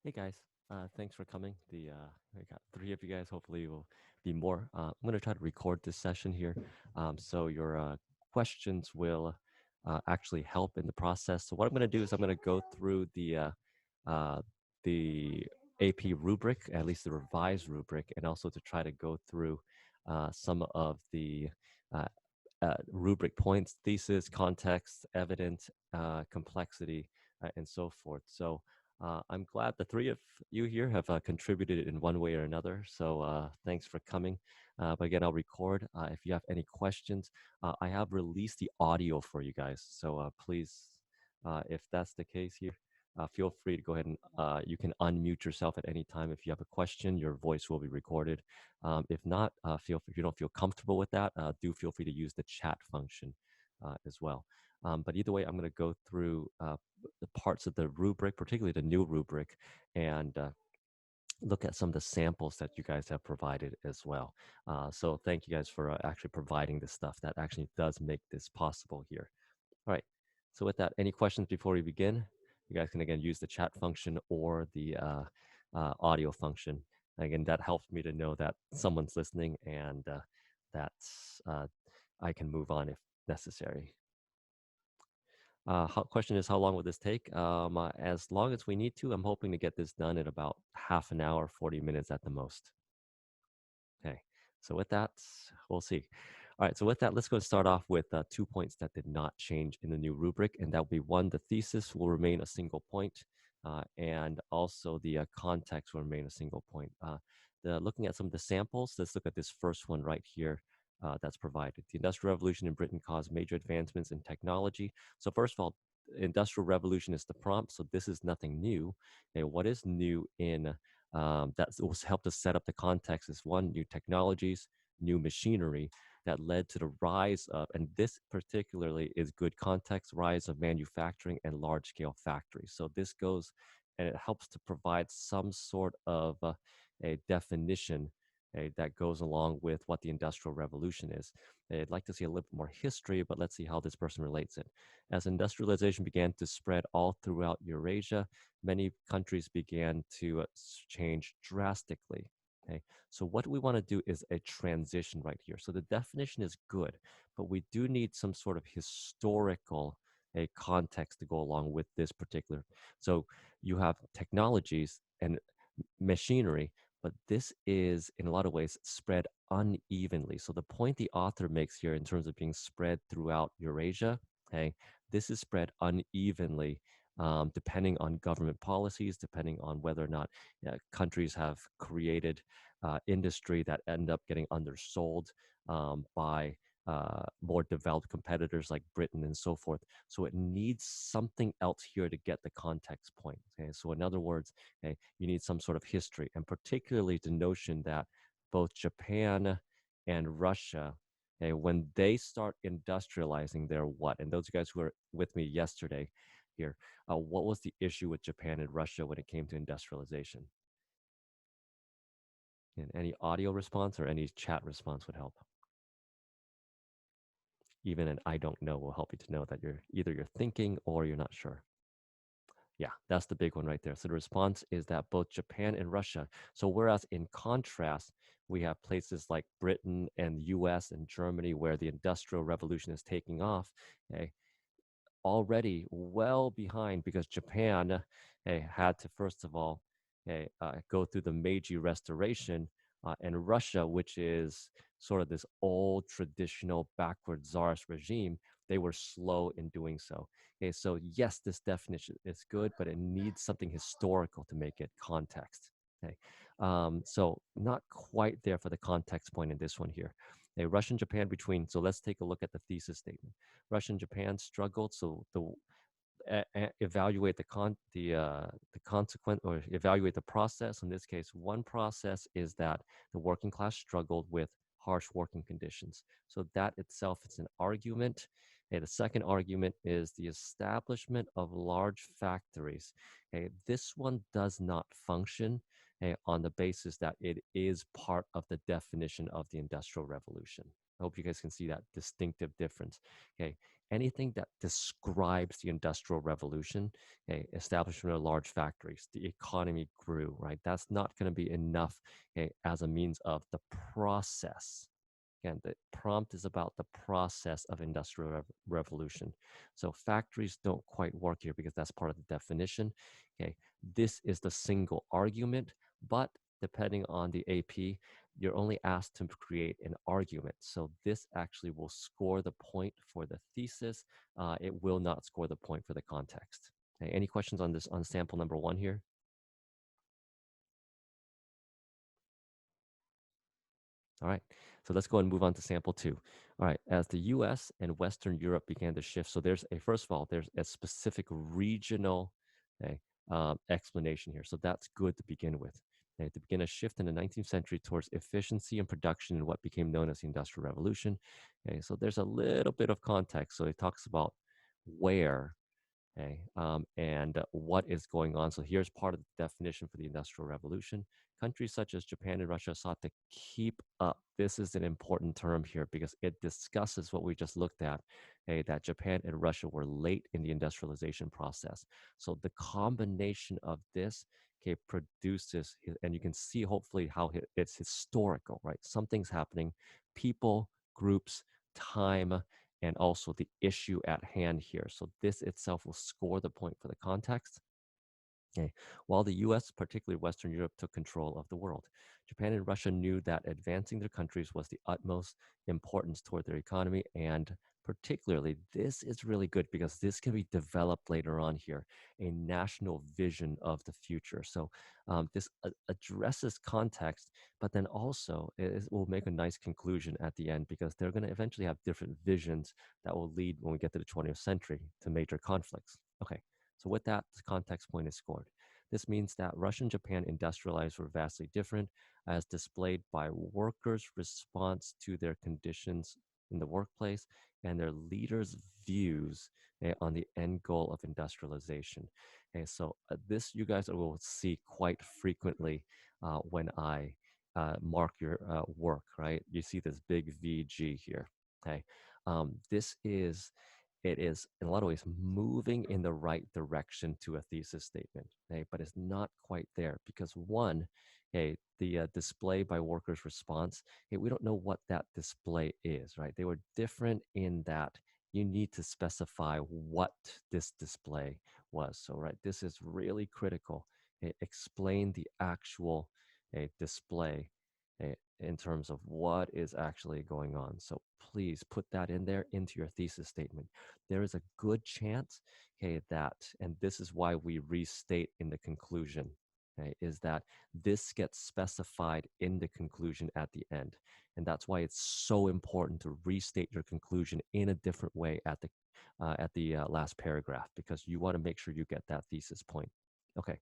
Hey guys, thanks for coming. I got three of you guys. Hopefully, will be more. I'm going to try to record this session here, so your questions will actually help in the process. So what I'm going to do is I'm going to go through uh, the AP rubric, at least the revised rubric, and also to try to go through some of the uh, rubric points, thesis, context, evidence, complexity, and so forth. So I'm glad the three of you here have contributed in one way or another. So thanks for coming. But again, I'll record. If you have any questions, I have released the audio for you guys. So please, if that's the case here, feel free to go ahead and you can unmute yourself at any time. If you have a question, your voice will be recorded. If not, if you don't feel comfortable with that, do feel free to use the chat function as well. But either way, I'm going to go through the parts of the rubric, particularly the new rubric, and look at some of the samples that you guys have provided as well. So thank you guys for actually providing this stuff. That actually does make this possible here. All right. So with that, any questions before we begin? You guys can again use the chat function or the audio function. Again, that helps me to know that someone's listening and that uh, I can move on if necessary. Question is, how long will this take? As long as we need to. I'm hoping to get this done in about half an hour, 40 minutes at the most. Okay, so with that, we'll see. All right, so with that, let's go start off with 2 points that did not change in the new rubric, and that will be one, the thesis will remain a single point, and also the context will remain a single point. Looking at some of the samples, let's look at this first one right here. That's provided. The Industrial Revolution in Britain caused major advancements in technology. So first of all, Industrial Revolution is the prompt, so this is nothing new. Okay, what is new in that was helped us set up the context is one, new technologies, new machinery that led to the rise of, and this particularly is good context, rise of manufacturing and large scale factories. So this goes and it helps to provide some sort of a definition that goes along with what the Industrial Revolution is. I'd like to see a little bit more history, but let's see how this person relates it. As industrialization began to spread all throughout Eurasia, many countries began to change drastically. Okay, so what we want to do is a transition right here. So the definition is good, but we do need some sort of historical a context to go along with this particular. So you have technologies and machinery, but this is in a lot of ways spread unevenly. So the point the author makes here in terms of being spread throughout Eurasia, okay, this is spread unevenly depending on government policies, depending on whether or not countries have created industry that end up getting undersold by more developed competitors like Britain and so forth. So it needs something else here to get the context point. Okay? So in other words, okay, you need some sort of history, and particularly the notion that both Japan and Russia, okay, when they start industrializing their what, and those guys who were with me yesterday here, what was the issue with Japan and Russia when it came to industrialization? And any audio response or any chat response would help. Even an I don't know will help you to know that you're thinking or you're not sure. Yeah, that's the big one right there. So the response is that both Japan and Russia. So whereas in contrast, we have places like Britain and US and Germany where the industrial revolution is taking off, okay, already well behind because Japan had to first of all go through the Meiji Restoration, and Russia, which is sort of this old traditional backward czarist regime, they were slow in doing so. Okay, so yes, this definition is good, but it needs something historical to make it context. Okay, so not quite there for the context point in this one here. Russia and Japan between. So let's take a look at the thesis statement. Russia and Japan struggled, so evaluate the consequent or evaluate the process. In this case, one process is that the working class struggled with harsh working conditions. So that itself is an argument. The second argument is the establishment of large factories. This one does not function on the basis that it is part of the definition of the Industrial Revolution. I hope you guys can see that distinctive difference. Okay, anything that describes the Industrial Revolution, okay, establishment of large factories, the economy grew, right? That's not going to be enough, okay, as a means of the process. Again, the prompt is about the process of industrial revolution. So factories don't quite work here because that's part of the definition. Okay, this is the single argument, but depending on the AP, you're only asked to create an argument. So this actually will score the point for the thesis. It will not score the point for the context. Okay, any questions on this on sample number 1 here? All right, so let's go and move on to sample 2. All right, as the US and Western Europe began to shift, so there's a, first of all, there's a specific regional, okay, explanation here. So that's good to begin with. Okay, to begin a shift in the 19th century towards efficiency and production in what became known as the Industrial Revolution. Okay, so there's a little bit of context. So it talks about where, okay, and what is going on. So here's part of the definition for the Industrial Revolution. Countries such as Japan and Russia sought to keep up. This is an important term here because it discusses what we just looked at, okay, that Japan and Russia were late in the industrialization process. So the combination of this, okay, produces, and you can see hopefully how it's historical, right? Something's happening, people, groups, time, and also the issue at hand here. So this itself will score the point for the context. Okay. While the US, particularly Western Europe, took control of the world, Japan and Russia knew that advancing their countries was the utmost importance toward their economy. And particularly, this is really good because this can be developed later on here, a national vision of the future. So this addresses context, but then also it will make a nice conclusion at the end because they're going to eventually have different visions that will lead when we get to the 20th century to major conflicts. Okay. So with that, the context point is scored. This means that Russia and Japan industrialized were vastly different as displayed by workers' response to their conditions in the workplace and their leaders' views on the end goal of industrialization. And so this you guys will see quite frequently when I mark your work, right? You see this big VG here. Okay, this is it is in a lot of ways moving in the right direction to a thesis statement, okay? But it's not quite there because one, okay, the display by workers' response, okay, we don't know what that display is, right? They were different in that you need to specify what this display was. So, right, this is really critical. Okay? Explain the actual display in terms of what is actually going on. So please put that in there into your thesis statement. There is a good chance, okay, that, and this is why we restate in the conclusion, okay, is that this gets specified in the conclusion at the end. And that's why it's so important to restate your conclusion in a different way at the last paragraph, because you want to make sure you get that thesis point. Okay.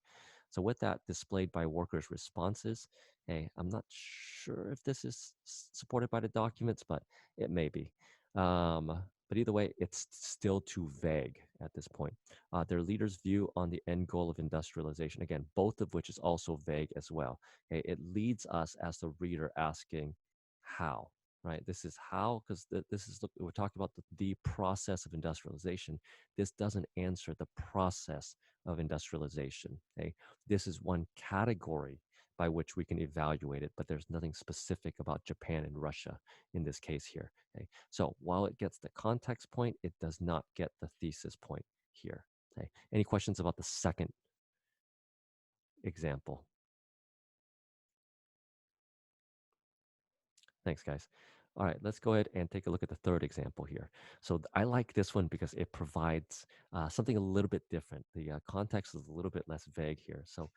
So with that displayed by workers' responses, hey, I'm not sure if this is supported by the documents, but it may be. But either way, it's still too vague at this point. Their leader's view on the end goal of industrialization, again, both of which is also vague as well. Okay, it leads us as the reader asking how, right? This is how, because this is, look, we're talking about the process of industrialization. This doesn't answer the process of industrialization. Okay, this is one category by which we can evaluate it, but there's nothing specific about Japan and Russia in this case here. Okay? So while it gets the context point, it does not get the thesis point here. Okay? Any questions about the second example? Thanks, guys. All right, let's go ahead and take a look at the third example here. So I like this one because it provides something a little bit different. The context is a little bit less vague here. So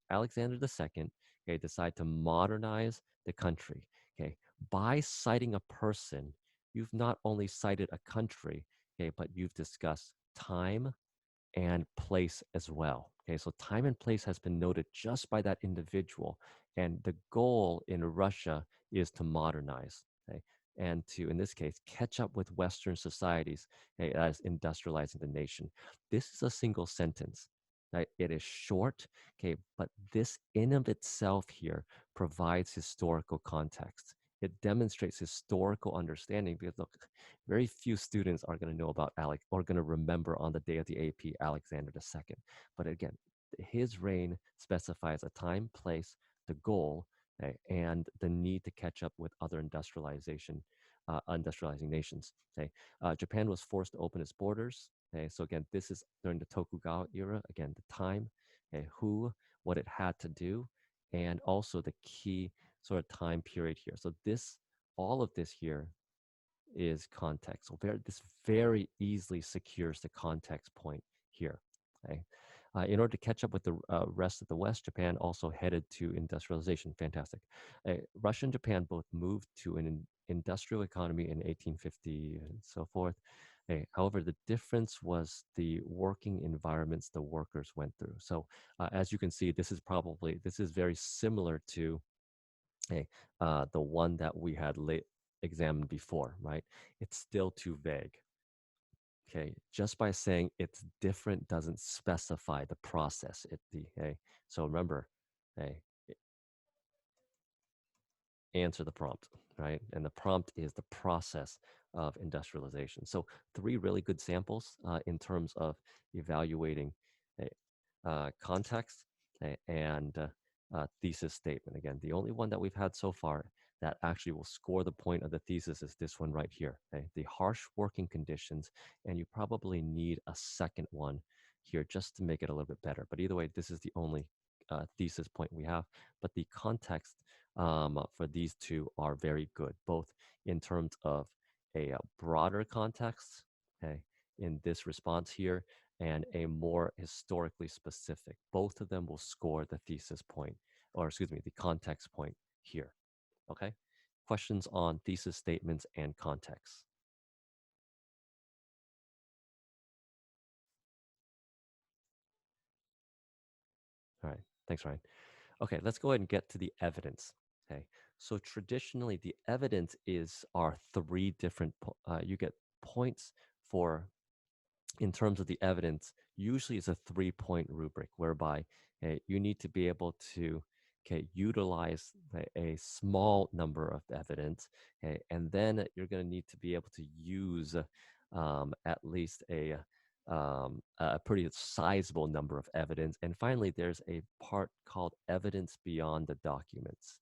Alexander II, okay, decide to modernize the country. Okay, by citing a person, you've not only cited a country, okay, but you've discussed time, and place as well. Okay, so time and place has been noted just by that individual. And the goal in Russia is to modernize, okay, and to, in this case, catch up with Western societies, okay, as industrializing the nation. This is a single sentence. Right? It is short, okay, but this in of itself here provides historical context. it demonstrates historical understanding because look, very few students are going to know about Alec or going to remember on the day of the AP Alexander II. But again, his reign specifies a time, place, the goal, and the need to catch up with other industrializing nations. Okay, Japan was forced to open its borders. Okay, so again, this is during the Tokugawa era. Again, the time, who, what it had to do, and also the key sort of time period here. So this, all of this here is context. So this very easily secures the context point here. Okay. In order to catch up with the rest of the West, Japan also headed to industrialization. Fantastic. Russia and Japan both moved to an industrial economy in 1850 and so forth. However, the difference was the working environments the workers went through. So, as you can see, this is very similar to the one that we had examined before, right? It's still too vague. Okay, just by saying it's different doesn't specify the process. Okay, so remember, hey, answer the prompt, right? And the prompt is the process of industrialization. So three really good samples in terms of evaluating context and thesis statement. Again, the only one that we've had so far that actually will score the point of the thesis is this one right here, the harsh working conditions, and you probably need a second one here just to make it a little bit better. But either way, this is the only thesis point we have. But the context for these two are very good, both in terms of a broader context, okay, in this response here, and a more historically specific. Both of them will score the thesis point, or excuse me, the context point here. Okay? Questions on thesis statements and context. All right. Thanks, Ryan. Okay, let's go ahead and get to the evidence. Okay. So traditionally, the evidence is our three different, you get points for in terms of the evidence, usually it's a 3-point rubric whereby you need to be able to utilize a small number of evidence, and then you're going to need to be able to use at least a pretty sizable number of evidence. And finally, there's a part called evidence beyond the documents,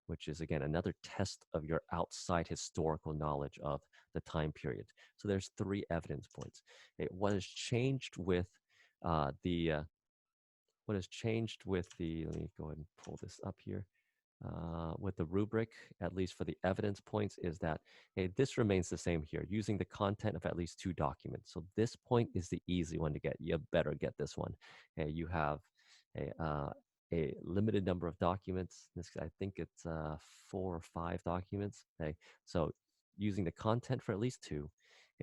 which is again another test of your outside historical knowledge of the time period. So there's three evidence points. What has changed with the what has changed with the, let me go ahead and pull this up here, with the rubric, at least for the evidence points, is that hey, this remains the same here, using the content of at least two documents. So this point is the easy one to get. You better get this one. You have a limited number of documents. I think it's 4 or 5 documents. Okay, so using the content for at least two,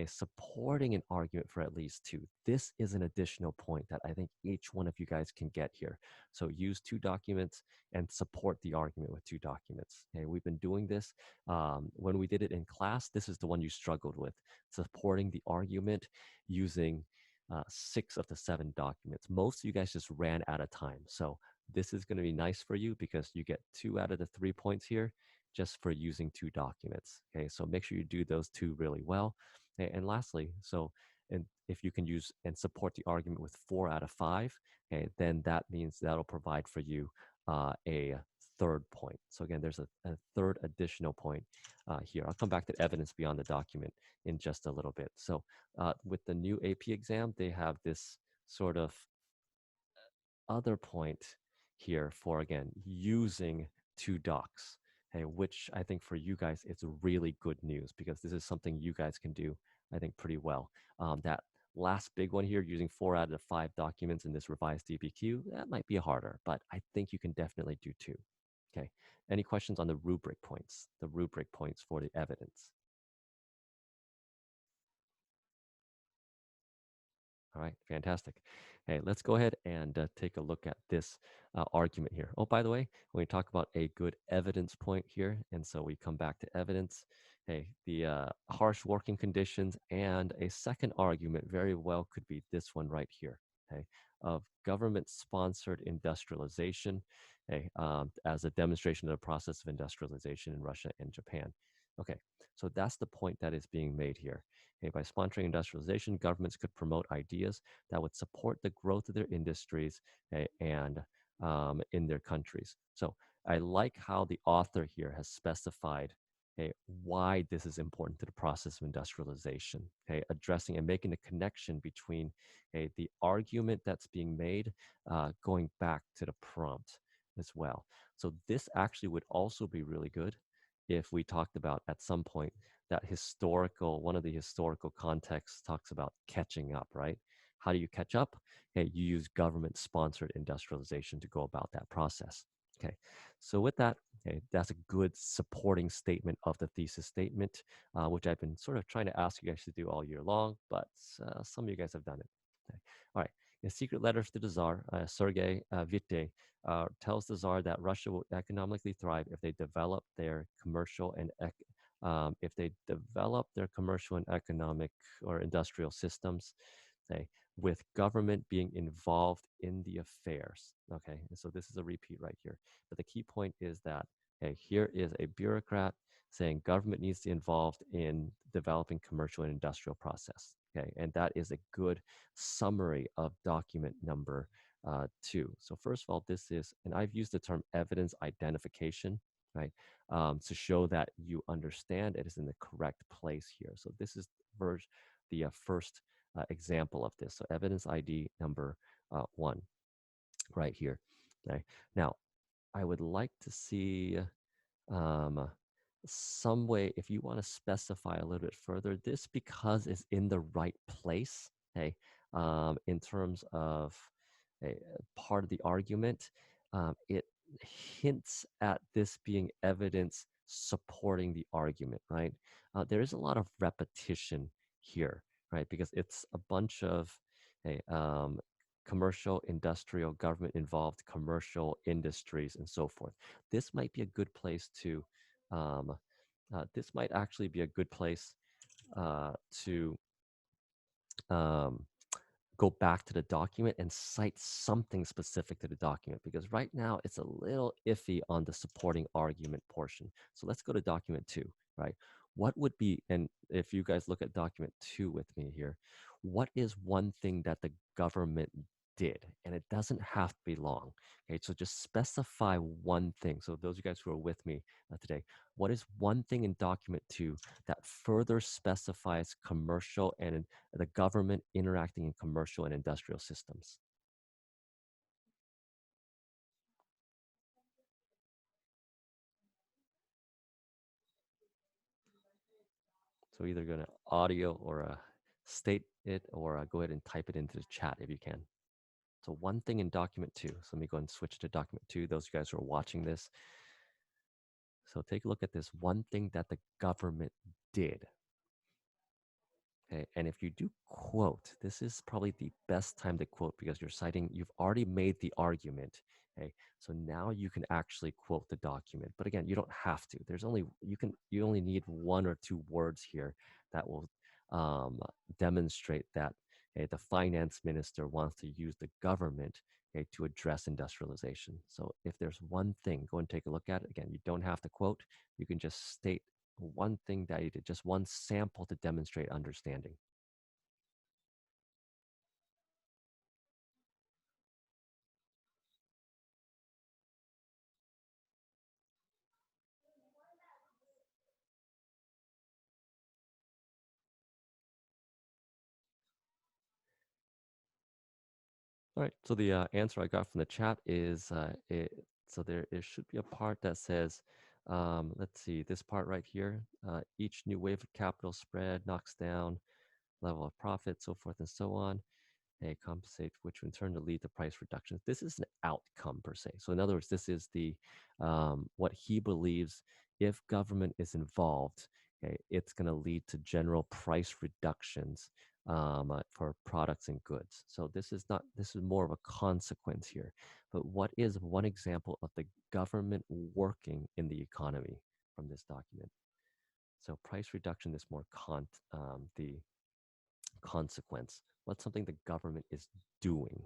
supporting an argument for at least two. This is an additional point that I think each one of you guys can get here. So use two documents and support the argument with two documents. Okay, we've been doing this when we did it in class. This is the one you struggled with, supporting the argument using 6 of the 7 documents. Most of you guys just ran out of time. So this is going to be nice for you because you get 2 out of the 3 points here just for using 2 documents. Okay, so make sure you do those 2 really well. And lastly, so and if you can use and support the argument with 4 out of 5, then that means that'll provide for you a third point. So again, there's a third additional point here. I'll come back to evidence beyond the document in just a little bit. So with the new AP exam, they have this sort of other point here for, again, using 2 docs, which I think for you guys, it's really good news because this is something you guys can do, I think, pretty well. That last big one here, using 4 out of the 5 documents in this revised DBQ, that might be harder, but I think you can definitely do 2. Okay. Any questions on the rubric points, for the evidence? All right, fantastic. Hey, let's go ahead and take a look at this argument here. Oh, by the way, when we talk about a good evidence point here, and so we come back to evidence, hey, the harsh working conditions and a second argument very well could be this one right here. okay, of government-sponsored industrialization, okay, as a demonstration of the process of industrialization in Russia and Japan. Okay, so that's the point that is being made here. Okay, by sponsoring industrialization, governments could promote ideas that would support the growth of their industries, okay, and in their countries. So I like how the author here has specified, okay, why this is important to the process of industrialization, okay, addressing and making a connection between, okay, the argument that's being made, going back to the prompt as well. So this actually would also be really good if we talked about at some point that one of the historical contexts talks about catching up, right? How do you catch up? Okay, you use government sponsored industrialization to go about that process. Okay, so with that, okay, that's a good supporting statement of the thesis statement, which I've been sort of trying to ask you guys to do all year long, but some of you guys have done it. Okay. All right. In secret letters to the Tsar, Sergei Witte tells the Tsar that Russia will economically thrive if they develop their commercial and if they develop their commercial and economic or industrial systems, okay, with government being involved in the affairs. Okay, and so this is a repeat right here. But the key point is that, okay, here is a bureaucrat saying government needs to be involved in developing commercial and industrial process. Okay, and that is a good summary of document number 2. So first of all, this is, and I've used the term evidence identification, right, to show that you understand it is in the correct place here. So this is the first example of this. So evidence ID number 1 right here. Okay. Now, I would like to see um, some way, if you want to specify a little bit further, this because it's in the right place, okay, in terms of a part of the argument, it hints at this being evidence supporting the argument, right? There is a lot of repetition here, right? Because it's a bunch of hey, commercial, industrial, government involved commercial industries and so forth. This might be a good place to um, this might actually be a good place to um, go back to the document and cite something specific to the document, because right now it's a little iffy on the supporting argument portion. So let's go to document 2, right? What would be, and if you guys look at document 2 with me here, what is one thing that the government did? And it doesn't have to be long. Okay, so just specify one thing. So those of you guys who are with me today, what is one thing in document 2 that further specifies commercial and the government interacting in commercial and industrial systems? So either going to audio or state it, or go ahead and type it into the chat if you can. So one thing in document 2. So let me go and switch to document 2. Those of you guys who are watching this. So take a look at this one thing that the government did. Okay, and if you do quote, this is probably the best time to quote because you've already made the argument. Okay, so now you can actually quote the document. But again, you don't have to. You only need 1 or 2 words here that will demonstrate that, okay, the finance minister wants to use the government, okay, to address industrialization. So if there's one thing, go and take a look at it. Again, you don't have to quote. You can just state one thing that you did, just one sample to demonstrate understanding. All right. So the answer I got from the chat is so there it should be a part that says, let's see, this part right here. Each new wave of capital spread knocks down level of profit, so forth and so on. Compensate, which in turn to lead to price reductions. This is an outcome per se. So in other words, this is the what he believes if government is involved, okay, it's going to lead to general price reductions for products and goods. So this is not, this is more of a consequence here. But what is one example of the government working in the economy from this document? So price reduction is more the consequence. What's something the government is doing?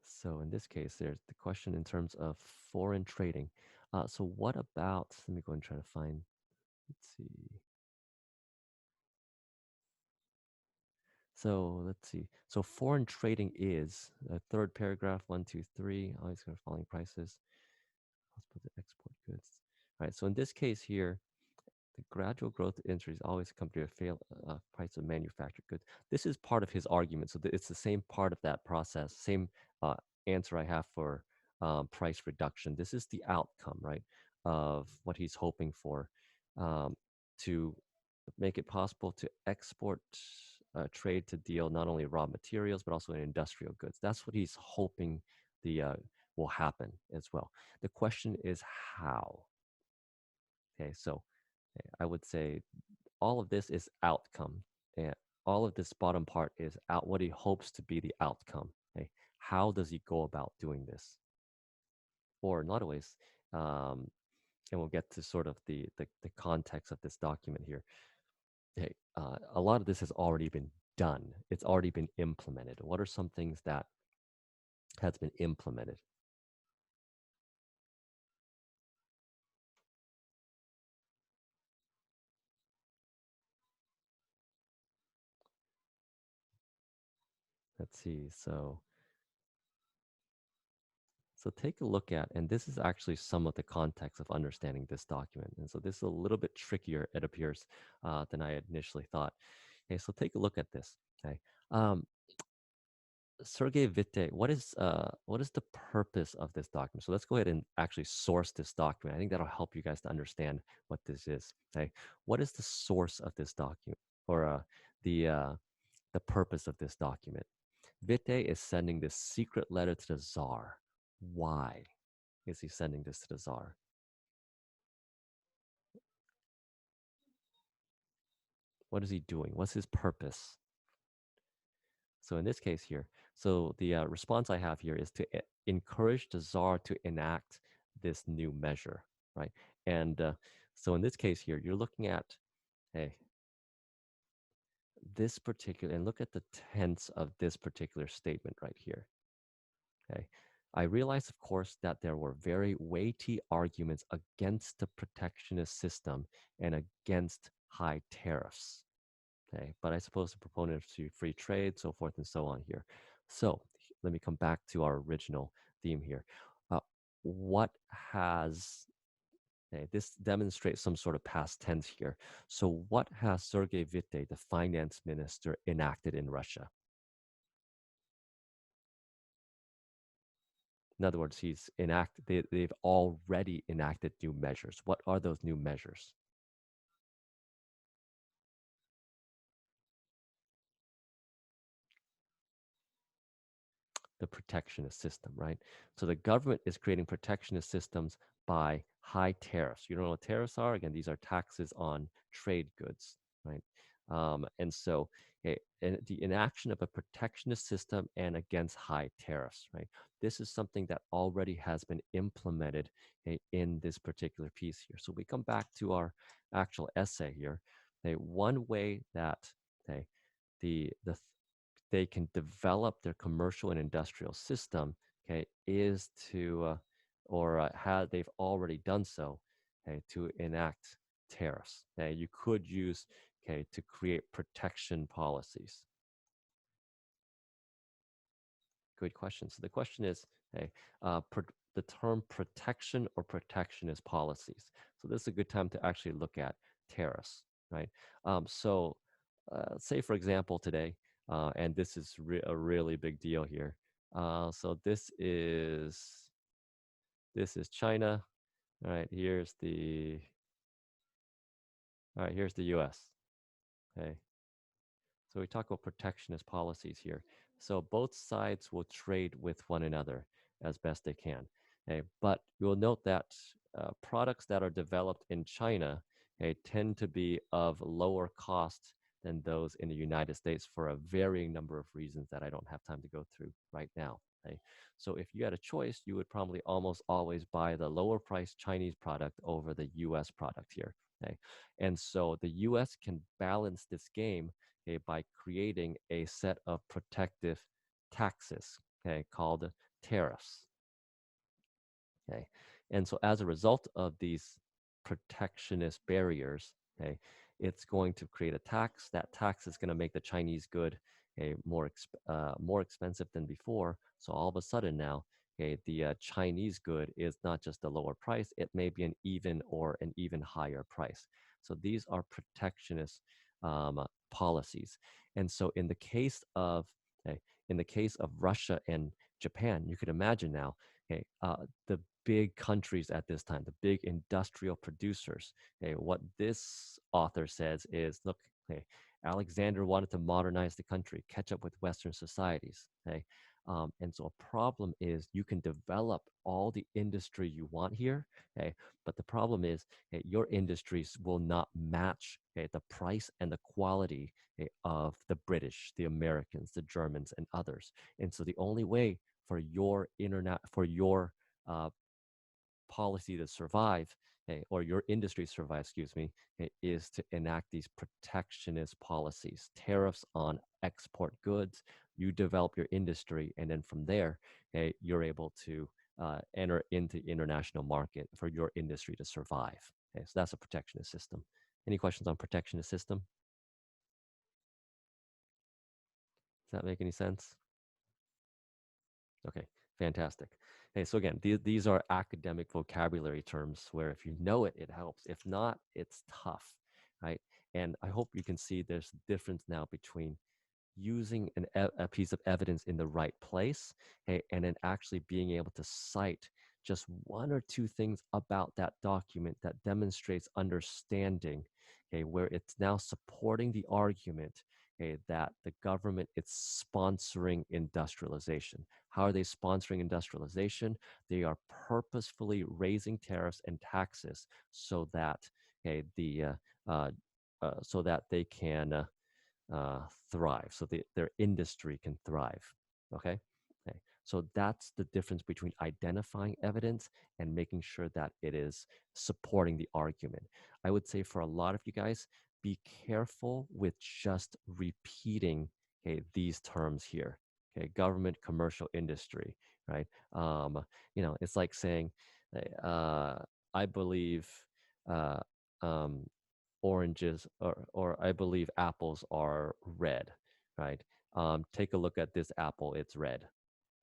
So in this case, there's the question in terms of foreign trading. So what about, let me go and try to find, let's see. So let's see. So foreign trading is third paragraph, one, two, three. Always going to falling prices. Let's put the export goods. All right. So in this case here, the gradual growth of industries always accompanied a fail price of manufactured goods. This is part of his argument. So it's the same part of that process, same uh, answer I have for price reduction. This is the outcome, right, of what he's hoping for um, to make it possible to export trade to deal not only raw materials but also in industrial goods. That's what he's hoping the will happen as well. The question is how. Okay, so I would say all of this is outcome. And all of this bottom part is out what he hopes to be the outcome. Okay? How does he go about doing this? Or not always. And we'll get to sort of the context of this document here. Okay, a lot of this has already been done. It's already been implemented. What are some things that has been implemented? Let's see. So take a look at, and this is actually some of the context of understanding this document. And so this is a little bit trickier, it appears, than I had initially thought. Okay, so take a look at this. Okay, um, Sergey Witte, what is the purpose of this document? So let's go ahead and actually source this document. I think that'll help you guys to understand what this is. Okay, what is the source of this document, or the uh, the purpose of this document? Witte is sending this secret letter to the Tsar. Why is he sending this to the Tsar? What is he doing? What's his purpose? So in this case here, so the response I have here is to encourage the Tsar to enact this new measure, right? And so in this case here, you're looking at, hey, this particular, and look at the tense of this particular statement right here, okay? I realize, of course, that there were very weighty arguments against the protectionist system and against high tariffs. Okay, but I suppose the proponent of free trade, so forth and so on here. So let me come back to our original theme here. Uh, what has okay, this demonstrates some sort of past tense here. So what has Sergei Witte, the finance minister, enacted in Russia? In other words, they've already enacted new measures. What are those new measures? The protectionist system, right? So the government is creating protectionist systems by high tariffs. You don't know what tariffs are? Again, these are taxes on trade goods, right? And so and the inaction of a protectionist system and against high tariffs, right? This is something that already has been implemented in this particular piece here. So we come back to our actual essay here. One way that okay, the they can develop their commercial and industrial system, okay, is to, or have they've already done so, okay, to enact tariffs. Okay, you could use, okay, to create protection policies. Good question. So the question is, hey, the term protection or protectionist policies. So this is a good time to actually look at tariffs, right? So say, for example, today, and this is a really big deal here. So this is China. All right, here's the U.S. Okay, so we talk about protectionist policies here. So both sides will trade with one another as best they can. Okay? But you will note that products that are developed in China tend to be of lower cost than those in the United States for a varying number of reasons that I don't have time to go through right now. Okay? So if you had a choice, you would probably almost always buy the lower priced Chinese product over the US product here. Okay? And so the US can balance this game, okay, by creating a set of protective taxes, okay, called tariffs. Okay. And so as a result of these protectionist barriers, okay, it's going to create a tax. That tax is going to make the Chinese good, okay, more expensive than before. So all of a sudden now, okay, the Chinese good is not just a lower price; it may be an even higher price. So these are protectionist policies. And so okay, in the case of Russia and Japan, you could imagine now, okay, the big countries at this time, the big industrial producers. Okay, what this author says is, look, okay, Alexander wanted to modernize the country, catch up with Western societies. Okay, and so a problem is you can develop all the industry you want here. Okay, but the problem is, okay, your industries will not match, okay, the price and the quality, okay, of the British, the Americans, the Germans, and others. And so the only way for your uh, policy to survive, okay, or your industry to survive, excuse me, okay, is to enact these protectionist policies, tariffs on export goods. You develop your industry, and then from there, okay, you're able to enter into international market for your industry to survive. Okay, so that's a protectionist system. Any questions on protectionist system? Does that make any sense? Okay, fantastic. Hey, so again, these are academic vocabulary terms where if you know it, it helps. If not, it's tough, right? And I hope you can see there's a difference now between using a piece of evidence in the right place, okay, and then actually being able to cite just one or two things about that document that demonstrates understanding, okay, where it's now supporting the argument, okay, that the government is sponsoring industrialization. How are they sponsoring industrialization? They are purposefully raising tariffs and taxes so that, okay, uh, so that they can thrive, so their industry can thrive. Okay? Okay. So that's the difference between identifying evidence and making sure that it is supporting the argument. I would say for a lot of you guys, be careful with just repeating, okay, these terms here. Okay, government, commercial, industry, right? It's like saying, uh, I believe uh, um, oranges or I believe apples are red, right? Take a look at this apple, it's red,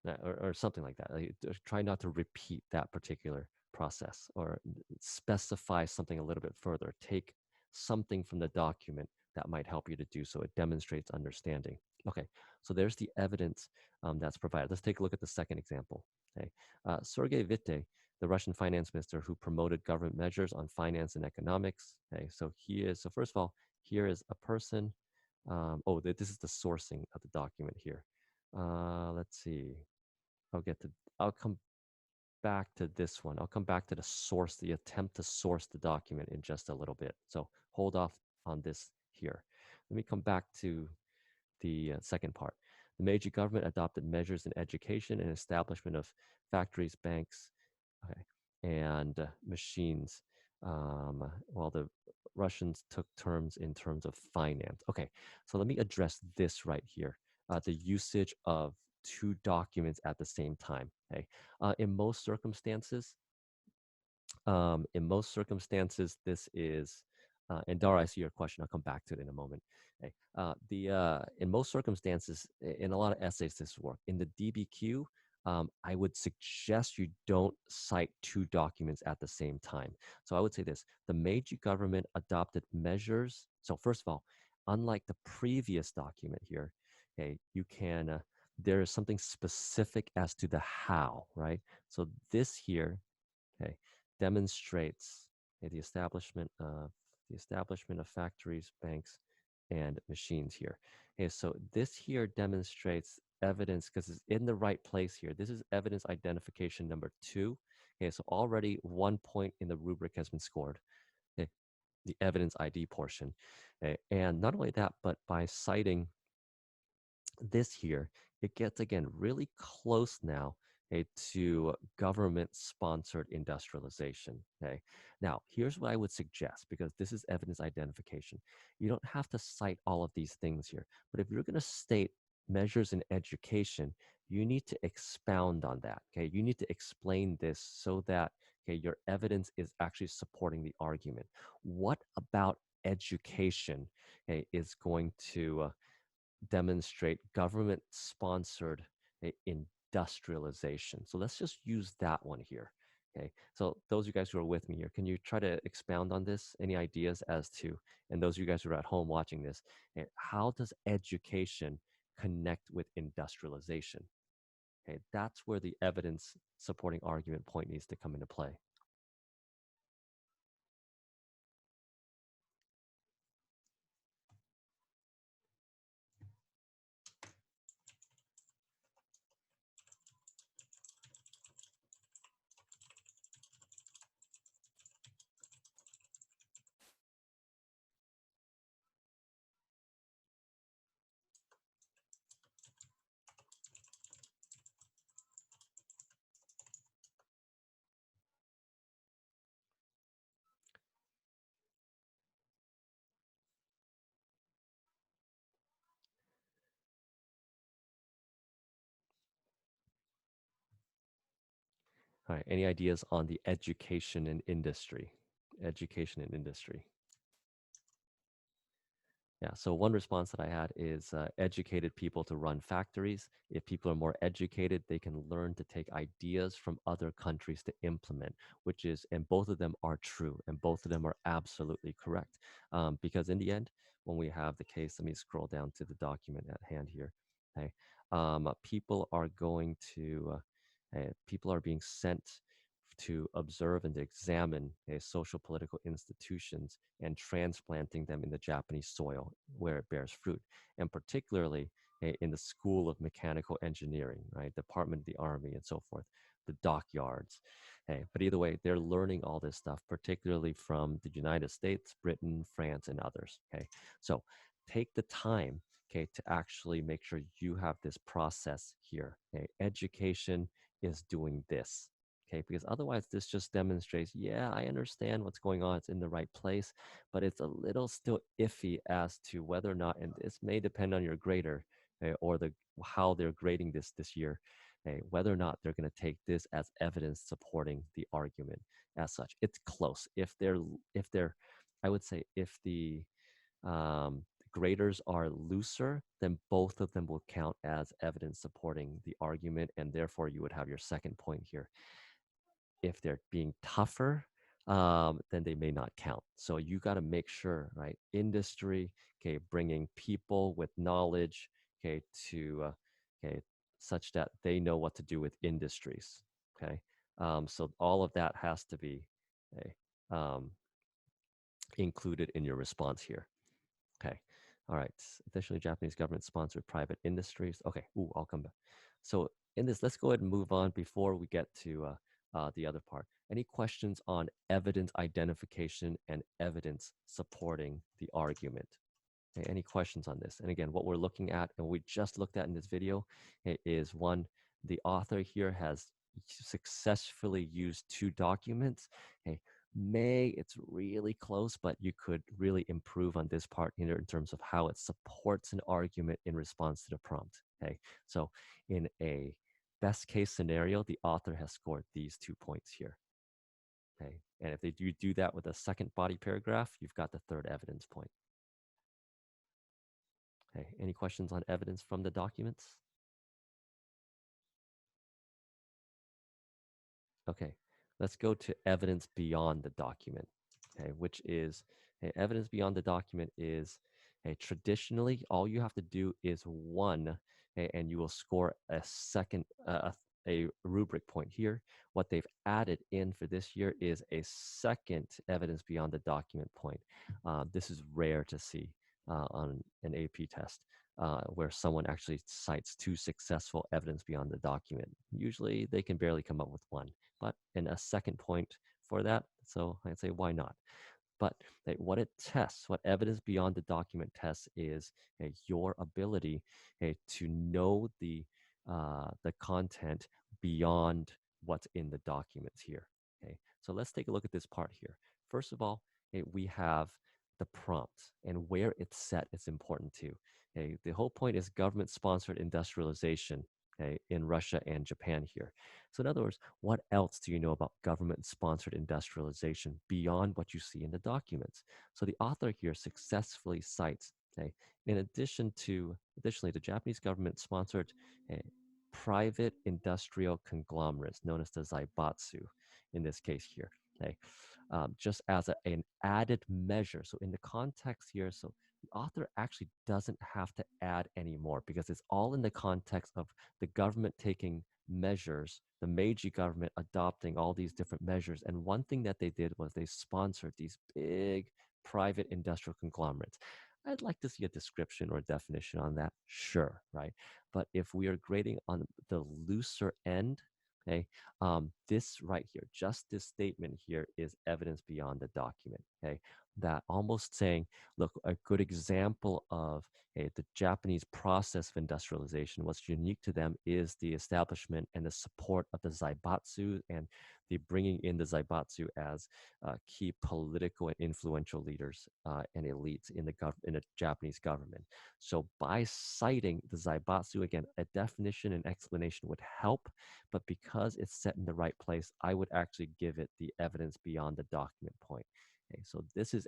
or something like that. Like, try not to repeat that particular process or specify something a little bit further. Take something from the document that might help you to do so. It demonstrates understanding. Okay, so there's the evidence that's provided. Let's take a look at the second example. Okay, Sergei Witte, the Russian finance minister who promoted government measures on finance and economics. Okay, so first of all, here is a person. This is the sourcing of the document here. Let's see. I'll come back to this one. I'll come back to the attempt to source the document in just a little bit. So hold off on this here. Let me come back to the second part. The Meiji government adopted measures in education and establishment of factories, banks, okay, and machines, while the Russians took terms in terms of finance. Okay, so let me address this right here, the usage of two documents at the same time. Okay, in most circumstances, this is, and Dara, I see your question. I'll come back to it in a moment. Okay. In most circumstances, in a lot of essays, this work. In the DBQ, I would suggest you don't cite two documents at the same time. So I would say this: the Meiji government adopted measures. So first of all, unlike the previous document here, okay, there is something specific as to the how, right? So this here, okay, demonstrates, okay, the establishment of factories, banks, and machines here. Okay, so this here demonstrates evidence because it's in the right place here. This is evidence identification number 2. Okay, so already 1 point in the rubric has been scored. Okay, the evidence ID portion. Okay, and not only that, but by citing this here, it gets again really close now, to government sponsored industrialization. Okay. Now, here's what I would suggest because this is evidence identification. You don't have to cite all of these things here, but if you're going to state measures in education, you need to expound on that. Okay. You need to explain this so that, okay, your evidence is actually supporting the argument. What about education, okay, is going to demonstrate government sponsored industrialization? So let's just use that one here. Okay. So those of you guys who are with me here, can you try to expound on this? Any ideas as to, and those of you guys who are at home watching this, how does education connect with industrialization? Okay. That's where the evidence supporting argument point needs to come into play. All right. Any ideas on the education and industry? Education and industry. Yeah, so one response that I had is educated people to run factories. If people are more educated, they can learn to take ideas from other countries to implement, which is, and both of them are true, and both of them are absolutely correct. Because in the end, when we have the case, let me scroll down to the document at hand here. Okay, people are going to, people are being sent to observe and to examine social political institutions and transplanting them in the Japanese soil where it bears fruit, and particularly in the School of Mechanical Engineering, right, Department of the Army, and so forth, the dockyards. But either way, they're learning all this stuff, particularly from the United States, Britain, France, and others. Okay, so take the time, okay, to actually make sure you have this process here. Okay, education is doing this. Okay, because otherwise this just demonstrates, yeah, I understand what's going on, it's in the right place, but it's a little still iffy as to whether or not, and this may depend on your grader, or the how they're grading this year, whether or not they're going to take this as evidence supporting the argument as such. It's close. If they're, I would say if the graders are looser, then both of them will count as evidence supporting the argument, and therefore you would have your second point here. If they're being tougher, then they may not count. So you got to make sure, right? Industry, okay, bringing people with knowledge, okay, to, okay, such that they know what to do with industries, okay. So all of that has to be, okay, um, included in your response here. Okay. All right. Additionally, Japanese government sponsored private industries. Okay. Ooh, I'll come back. So in this, let's go ahead and move on before we get to the other part. Any questions on evidence identification and evidence supporting the argument? Okay, any questions on this? And again, what we're looking at and we just looked at in this video is one, the author here has successfully used two documents. Okay, it's really close, but you could really improve on this part here in terms of how it supports an argument in response to the prompt. Okay, so in a best case scenario, the author has scored these 2 points here. Okay, and if they do that with a second body paragraph, you've got the third evidence point. Okay, any questions on evidence from the documents? Okay, let's go to evidence beyond the document, okay, which is evidence beyond the document is traditionally all you have to do is one, and you will score a second, a rubric point here. What they've added in for this year is a second evidence beyond the document point. This is rare to see on an AP test. Where someone actually cites two successful evidence beyond the document. Usually they can barely come up with one, but in a second point for that, so I'd say why not? But what it tests, what evidence beyond the document tests is your ability to know the the content beyond what's in the documents here. Okay, so let's take a look at this part here. First of all, we have the prompt and where it's set is important too. Okay, the whole point is government-sponsored industrialization, okay, in Russia and Japan here. So in other words, what else do you know about government-sponsored industrialization beyond what you see in the documents? So the author here successfully cites, okay, additionally, the Japanese government sponsored private industrial conglomerates known as the zaibatsu in this case here. Okay, just as an added measure. So in the context here, so the author actually doesn't have to add anymore because it's all in the context of the government taking measures, the Meiji government adopting all these different measures. And one thing that they did was they sponsored these big private industrial conglomerates. I'd like to see a description or a definition on that, sure, right? But if we are grading on the looser end, okay, this right here, just this statement here is evidence beyond the document, okay? That almost saying, look, a good example of the Japanese process of industrialization, what's unique to them is the establishment and the support of the zaibatsu and the bringing in the zaibatsu as key political and influential leaders and elites in the Japanese government. So by citing the zaibatsu, again, a definition and explanation would help, but because it's set in the right place, I would actually give it the evidence beyond the document point. Okay, so this is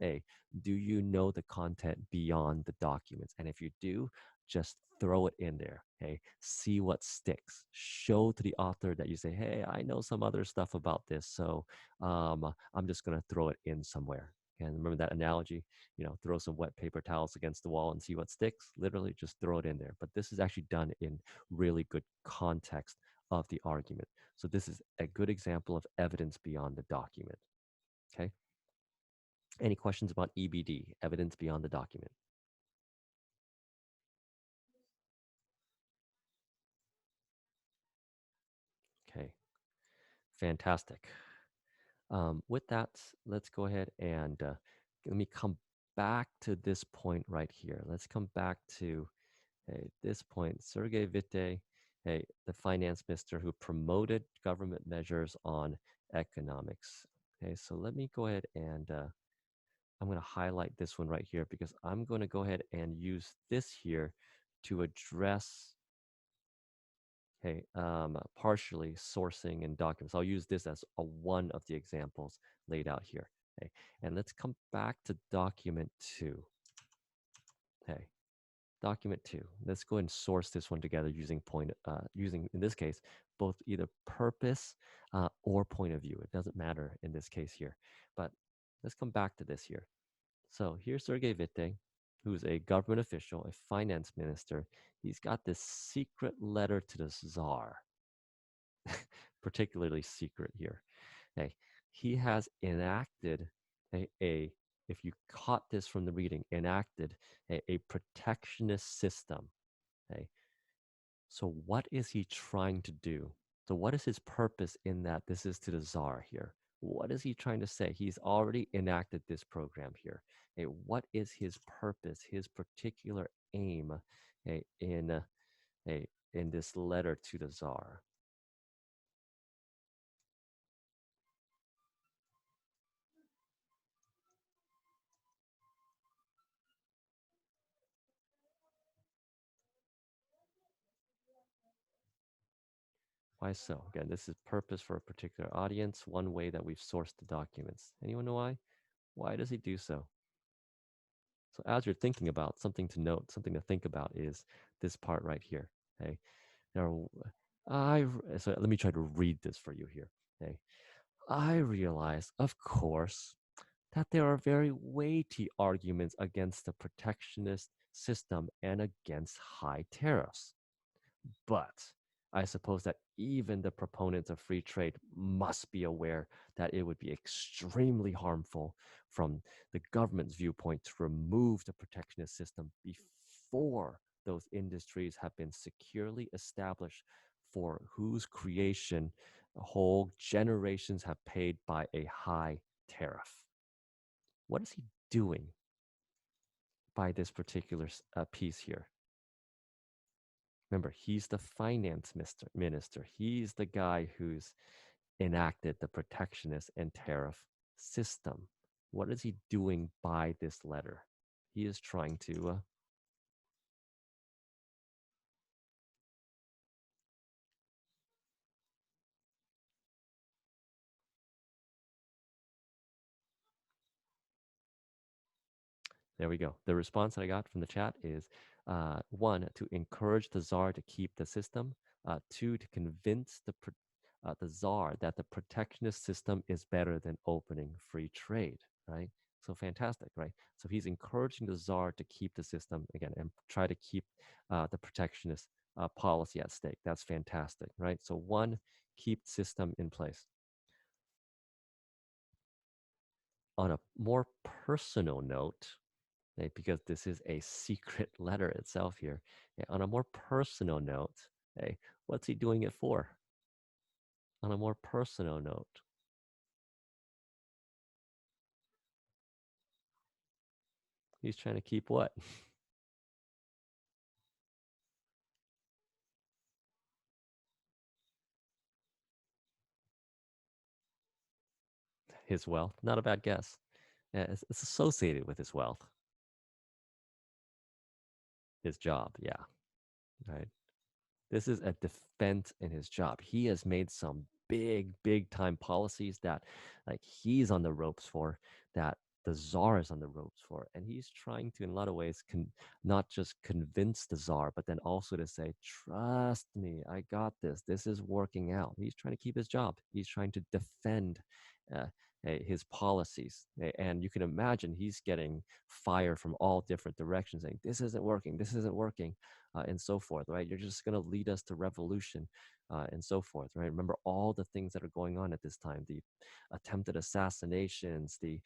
do you know the content beyond the documents? And if you do, just throw it in there. Okay, see what sticks. Show to the author that you say, hey, I know some other stuff about this, so I'm just going to throw it in somewhere. And remember that analogy, throw some wet paper towels against the wall and see what sticks. Literally, just throw it in there. But this is actually done in really good context of the argument. So this is a good example of evidence beyond the document. Okay. Any questions about EBD, evidence beyond the document? Okay, fantastic. With that, let's go ahead and let me come back to this point right here. Let's come back to this point. Sergei Witte, the finance minister who promoted government measures on economics. Okay, so let me go ahead and I'm going to highlight this one right here because I'm going to go ahead and use this here to address partially sourcing and documents. I'll use this as one of the examples laid out here. Okay, and let's come back to document 2. Okay, document 2. Let's go and source this one together using in this case both either purpose or point of view. It doesn't matter in this case here, but let's come back to this here. So here's Sergei Witte, who's a government official, a finance minister. He's got this secret letter to the czar, particularly secret here. Okay, he has enacted if you caught this from the reading, enacted a protectionist system. Okay, so what is he trying to do? So what is his purpose in that? This is to the czar here. What is he trying to say? He's already enacted this program here. What is his purpose, his particular aim in in this letter to the czar? Why so? Again, this is purpose for a particular audience, one way that we've sourced the documents. Anyone know why? Why does he do so? So as you're thinking about something to note, something to think about is this part right here. Okay. Now, so let me try to read this for you here. Okay. I realize, of course, that there are very weighty arguments against the protectionist system and against high tariffs. But I suppose that even the proponents of free trade must be aware that it would be extremely harmful from the government's viewpoint to remove the protectionist system before those industries have been securely established for whose creation whole generations have paid by a high tariff. What is he doing by this particular piece here? Remember, he's the minister. He's the guy who's enacted the protectionist and tariff system. What is he doing by this letter? He is trying to, there we go. The response that I got from the chat is one, to encourage the czar to keep the system, two, to convince the czar that the protectionist system is better than opening free trade, right? So fantastic, right? So he's encouraging the czar to keep the system again and try to keep the protectionist policy at stake. That's fantastic, right? So one, keep system in place. On a more personal note, okay, because this is a secret letter itself here, okay, on a more personal note, hey, what's he doing it for? On a more personal note, he's trying to keep what? His wealth. Not a bad guess. Yeah, it's associated with his wealth, his job. Yeah, right. This is a defense in his job. He has made some big time policies that like he's on the ropes for, that the czar is on the ropes for. And he's trying to, in a lot of ways, not just convince the czar, but then also to say, trust me, I got this. This is working out. He's trying to keep his job. He's trying to defend uh, his policies. And you can imagine he's getting fire from all different directions saying, this isn't working. This isn't working and so forth, right? You're just going to lead us to revolution and so forth, right? Remember all the things that are going on at this time, the attempted assassinations, the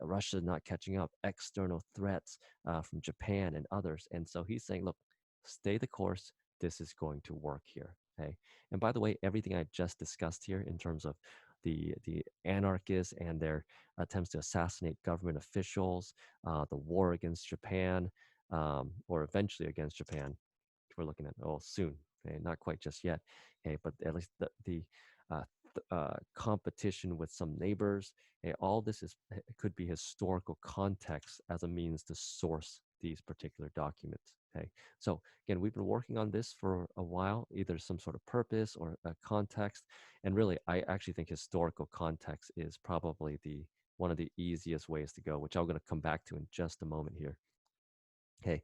Russia not catching up, external threats from Japan and others. And so he's saying, look, stay the course. This is going to work here. Okay. And by the way, everything I just discussed here in terms of the anarchists and their attempts to assassinate government officials, the war against Japan, or eventually against Japan. We're looking at soon, okay? Not quite just yet, okay? But at least uh, competition with some neighbors. Okay? All this could be historical context as a means to source these particular documents. Okay, so again, we've been working on this for a while, either some sort of purpose or a context, and really, I actually think historical context is probably the one of the easiest ways to go, which I'm going to come back to in just a moment here. Okay,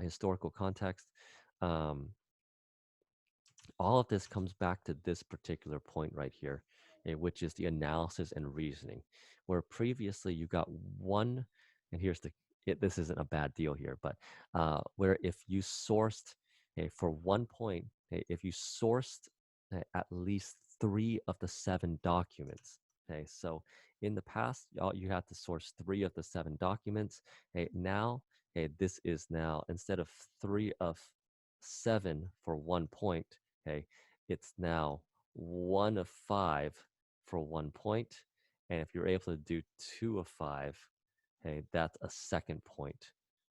historical context. Um, all of this comes back to this particular point right here, which is the analysis and reasoning, where previously you got one, and this isn't a bad deal here, but where if you sourced for 1 point, if you sourced at least 3 of the 7 documents, okay, so in the past, you had to source 3 of the 7 documents. Now, this is now instead of 3 of 7 for 1 point. Okay, it's now 1 of 5 for 1 point. And if you're able to do 2 of 5, okay, that's a second point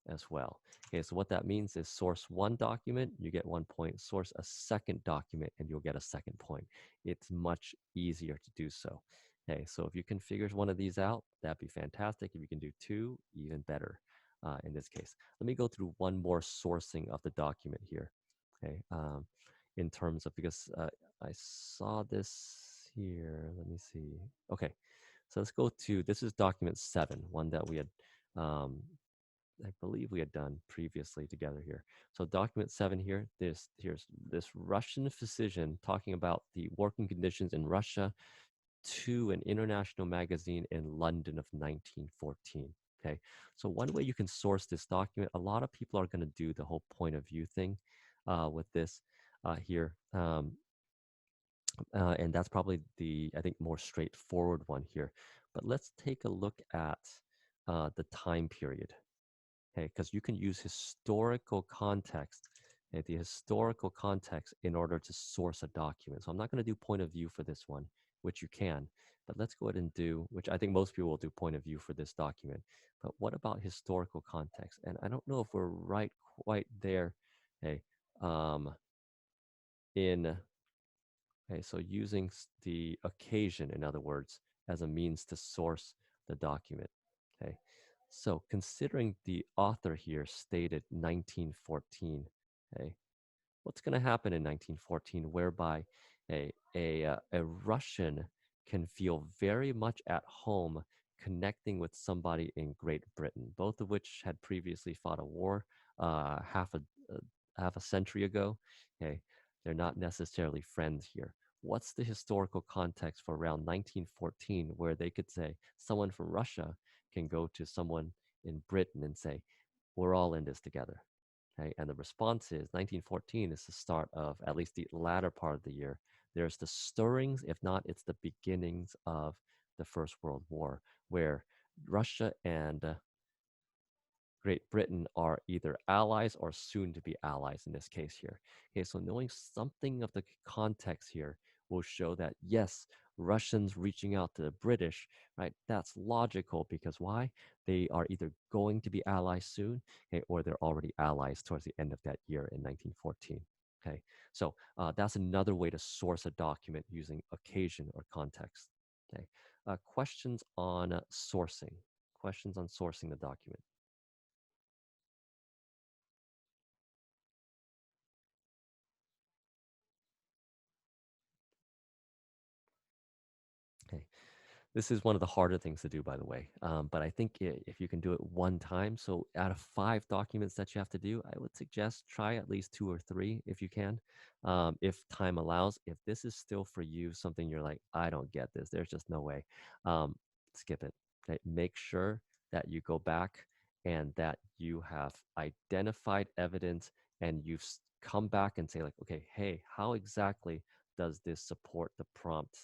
as well. Okay, so what that means is source one document, you get 1 point, source a second document, and you'll get a second point. It's much easier to do so. Okay, so if you can figure one of these out, that'd be fantastic. If you can do 2, even better in this case. Let me go through one more sourcing of the document here. Okay, in terms of, because I saw this here. Let me see. Okay, so let's go to, this is document 7, one that we had, I believe we had done previously together here. So document 7 here, here's this Russian physician talking about the working conditions in Russia to an international magazine in London of 1914. Okay, so one way you can source this document, a lot of people are going to do the whole point of view thing with this here. And that's probably the, I think, more straightforward one here. But let's take a look at the time period, okay? Because you can use historical context, okay, the historical context in order to source a document. So I'm not going to do point of view for this one, which you can, but let's go ahead and do, which I think most people will do point of view for this document. But what about historical context? And I don't know if we're right quite there, okay, um, in Okay, so using the occasion, in other words, as a means to source the document. Okay, so considering the author here stated 1914, okay, what's going to happen in 1914 whereby a Russian can feel very much at home connecting with somebody in Great Britain, both of which had previously fought a war uh, half a century ago. Okay, they're not necessarily friends here. What's the historical context for around 1914 where they could say someone from Russia can go to someone in Britain and say, we're all in this together? Okay, and the response is 1914 is the start of at least the latter part of the year. There's the stirrings, if not, it's the beginnings of the First World War, where Russia and Great Britain are either allies or soon to be allies in this case here. Okay, so knowing something of the context here will show that yes, Russians reaching out to the British, right? That's logical because why? They are either going to be allies soon, okay, or they're already allies towards the end of that year in 1914. Okay, so that's another way to source a document using occasion or context. Okay, questions on sourcing. Questions on sourcing the document. Okay. This is one of the harder things to do, by the way. But I think if you can do it one time, so out of 5 documents that you have to do, I would suggest try at least 2 or 3 if you can, if time allows. If this is still for you something you're like, I don't get this, there's just no way, um, skip it. Okay? Make sure that you go back and that you have identified evidence and you've come back and say like, okay, hey, how exactly does this support the prompt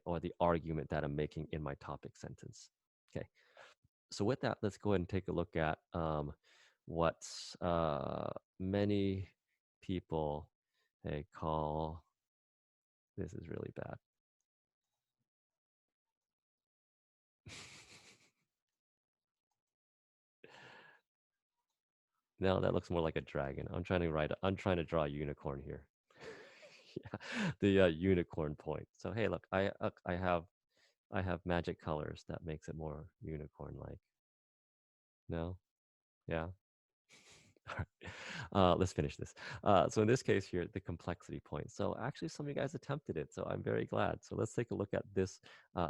or the argument that I'm making in my topic sentence. Okay, so with that, let's go ahead and take a look at what many people call this is really bad. No, that looks more like a dragon. I'm trying to draw a unicorn here. Yeah, the unicorn point. So hey, look, I have magic colors that makes it more unicorn-like. No, yeah. All right. Let's finish this. So in this case here, the complexity point. So actually, some of you guys attempted it, so I'm very glad. So let's take a look at this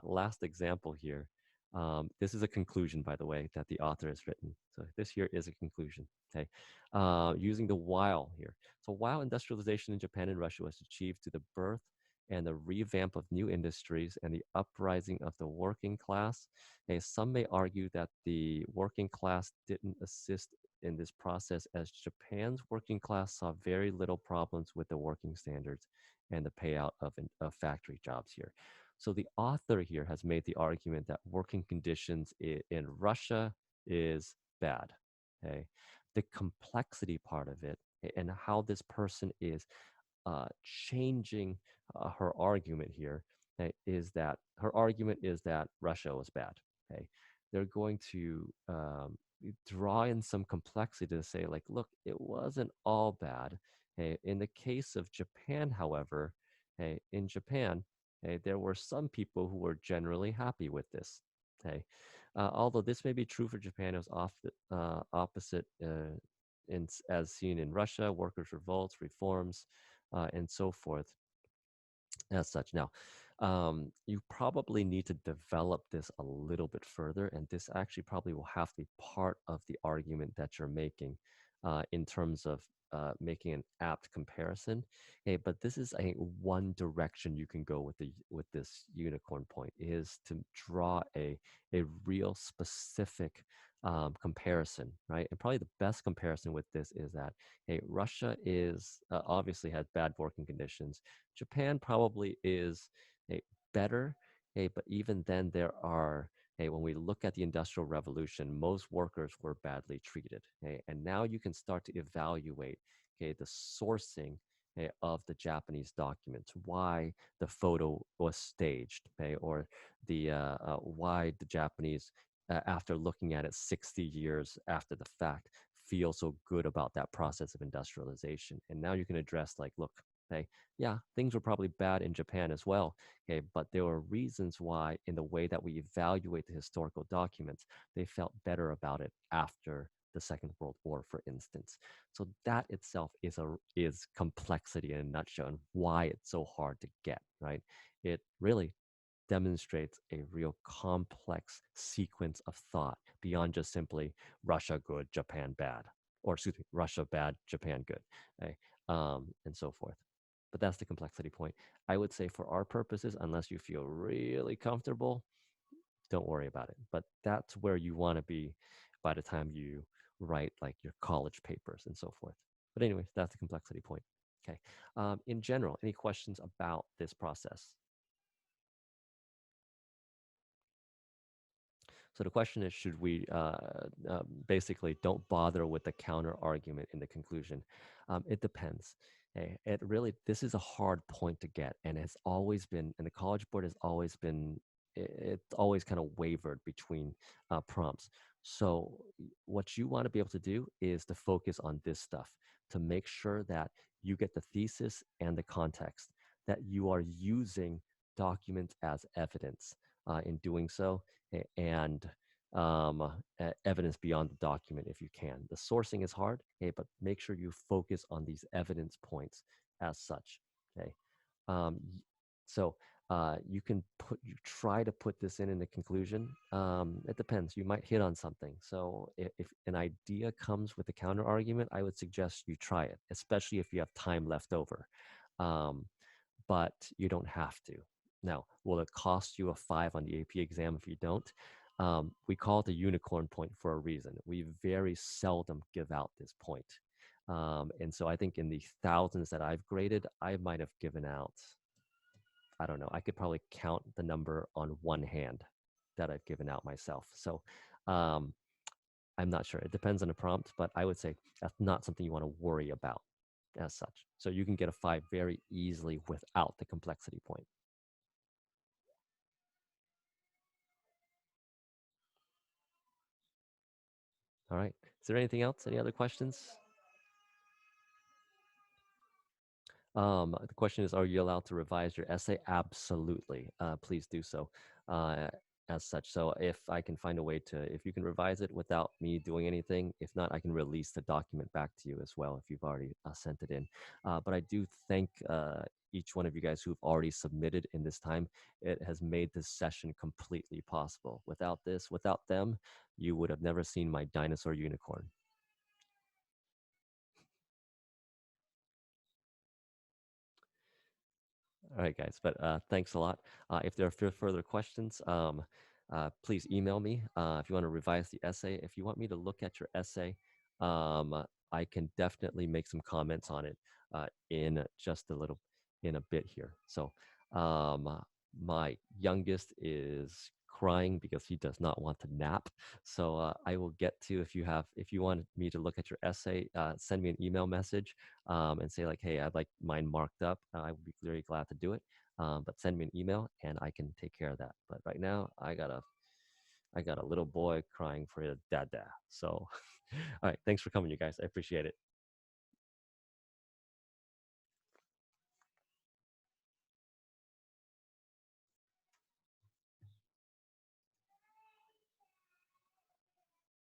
last example here. This is a conclusion, by the way, that the author has written. So this here is a conclusion. Okay, using the while here. So while industrialization in Japan and Russia was achieved through the birth and the revamp of new industries and the uprising of the working class, some may argue that the working class didn't assist in this process as Japan's working class saw very little problems with the working standards and the payout of factory jobs here. So the author here has made the argument that working conditions in Russia is bad. Okay, the complexity part of it and how this person is changing her argument here is that her argument is that Russia was bad. Okay, they're going to draw in some complexity to say, like, look, it wasn't all bad. Hey, in the case of Japan, however, hey, in Japan, hey, there were some people who were generally happy with this. Hey, although this may be true for Japan, it was opposite as seen in Russia, workers' revolts, reforms, and so forth as such. Now, you probably need to develop this a little bit further, and this actually probably will have to be part of the argument that you're making in terms of making an apt comparison. Hey, but this is, I think, one direction you can go with this unicorn point is to draw a real specific comparison, right? And probably the best comparison with this is that hey, Russia is obviously had bad working conditions. Japan probably is better, but even then there are when we look at the Industrial Revolution, most workers were badly treated. And now you can start to evaluate the sourcing of the Japanese documents, why the photo was staged, or the why the Japanese, after looking at it 60 years after the fact, feel so good about that process of industrialization. And now you can address like, look, hey, yeah, things were probably bad in Japan as well. Okay, but there were reasons why, in the way that we evaluate the historical documents, they felt better about it after the Second World War, for instance. So that itself is complexity in a nutshell, and why it's so hard to get right. It really demonstrates a real complex sequence of thought beyond just simply Russia good, Japan bad, or excuse me, Russia bad, Japan good, okay? And so forth. But that's the complexity point. I would say for our purposes, unless you feel really comfortable, don't worry about it. But that's where you want to be by the time you write like your college papers and so forth. But anyway, that's the complexity point. Okay. In general, any questions about this process? So the question is, should we basically don't bother with the counter argument in the conclusion? It depends. It really, this is a hard point to get, and it's always been, and the College Board has always been, it's always kind of wavered between prompts. So what you want to be able to do is to focus on this stuff to make sure that you get the thesis and the context, that you are using documents as evidence in doing so, and evidence beyond the document if you can. The sourcing is hard, okay, but make sure you focus on these evidence points as such. Okay, um, so you can you try to put this in the conclusion. It depends. You might hit on something. So if an idea comes with a counter argument, I would suggest you try it, especially if you have time left over. Um, but you don't have to. Now, will it cost you a 5 on the AP exam if you don't? We call it the unicorn point for a reason. We very seldom give out this point. And so I think in the thousands that I've graded, I might have given out, I don't know, I could probably count the number on one hand that I've given out myself. So um, I'm not sure. It depends on the prompt, but I would say that's not something you want to worry about as such. So you can get a 5 very easily without the complexity point. All right. Is there anything else? Any other questions? The question is, are you allowed to revise your essay? Absolutely. Please do so uh, as such. So if I can find a way to, if you can revise it without me doing anything, if not, I can release the document back to you as well if you've already sent it in. But I do thank each one of you guys who've already submitted in this time. It has made this session completely possible. Without this, without them, you would have never seen my dinosaur unicorn. All right, guys. But thanks a lot. If there are further questions, please email me if you want to revise the essay. If you want me to look at your essay, I can definitely make some comments on it in just in a bit here. So my youngest is crying because he does not want to nap. So I will get to, if you want me to look at your essay, send me an email message and say like, hey, I'd like mine marked up. I would be very glad to do it. But send me an email and I can take care of that. But right now I got a little boy crying for his dada. So all right, thanks for coming, you guys. I appreciate it.